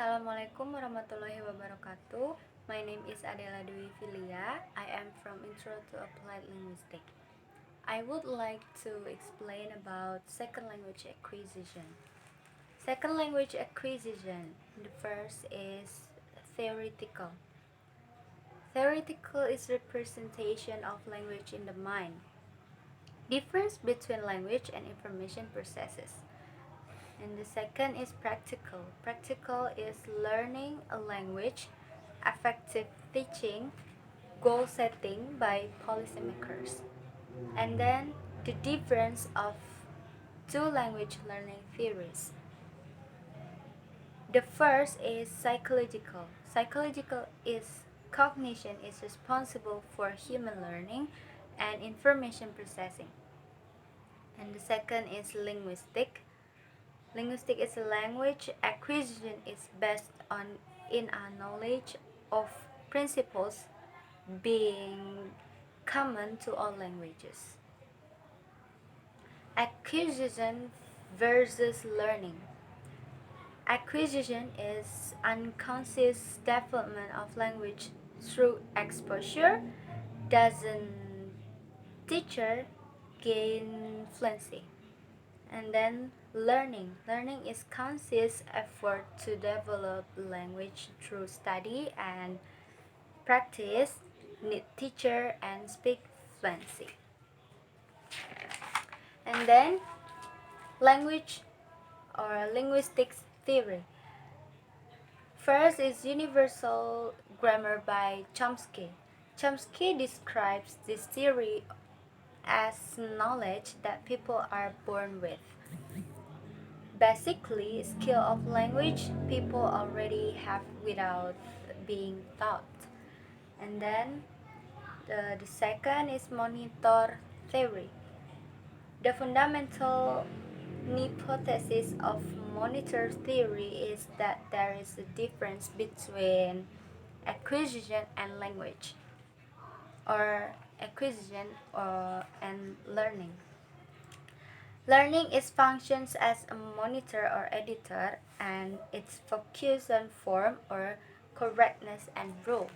Assalamualaikum warahmatullahi wabarakatuh. My name is Adela Dwi Filia. I am from Intro to Applied Linguistics. I would like to explain about second language acquisition. Second language acquisition, the first is theoretical. Theoretical is representation of language in the mind. Difference between language and information processes. And the second is practical. Practical is learning a language, effective teaching, goal setting by policymakers. And then the difference of two language learning theories. The first is psychological. Psychological is cognition is responsible for human learning and information processing. And the second is linguistic. Linguistic is a language acquisition is based on in a knowledge of principles being common to all languages. Acquisition versus learning. Acquisition is unconscious development of language through exposure. Doesn't teacher gain fluency? And then learning is conscious effort to develop language through study and practice, need teacher and speak fluency. And then language or linguistics theory. First is universal grammar by Chomsky. Chomsky describes this theory as knowledge that people are born with. Basically, skill of language people already have without being taught. And then the second is monitor theory. The fundamental hypothesis of monitor theory is that there is a difference between acquisition and language, or acquisition and learning. Learning is functions as a monitor or editor, and its focus on form or correctness and rule.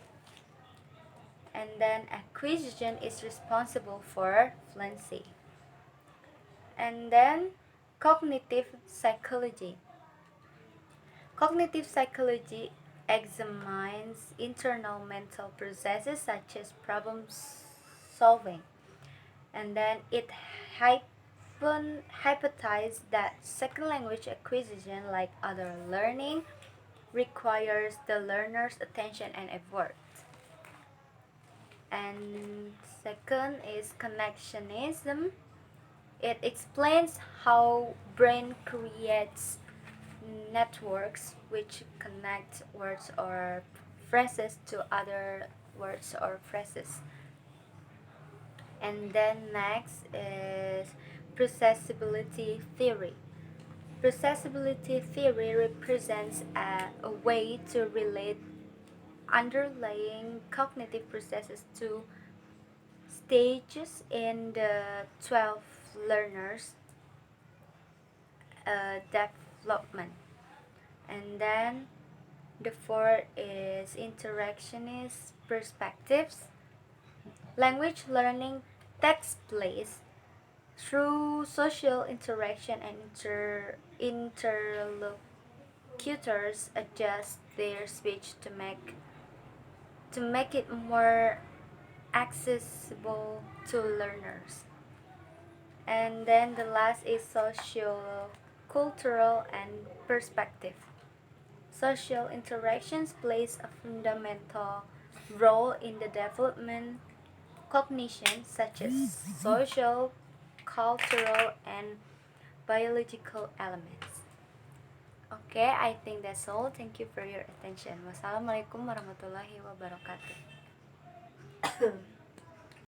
And then acquisition is responsible for fluency. And then cognitive psychology. Cognitive psychology examines internal mental processes such as problem solving. And then it hypothesized that second language acquisition, like other learning, requires the learner's attention and effort. And second is connectionism. It explains how brain creates networks which connect words or phrases to other words or phrases. And then next is processability theory. Processability theory represents a way to relate underlying cognitive processes to stages in the 12 learners development. And then the fourth is interactionist perspectives. Language learning takes place through social interaction, and interlocutors adjust their speech to make it more accessible to learners. And then the last is social cultural and perspective. Social interactions plays a fundamental role in the development cognition, such as social, cultural, and biological elements. Okay, I think that's all. Thank you for your attention. Wassalamualaikum warahmatullahi wabarakatuh.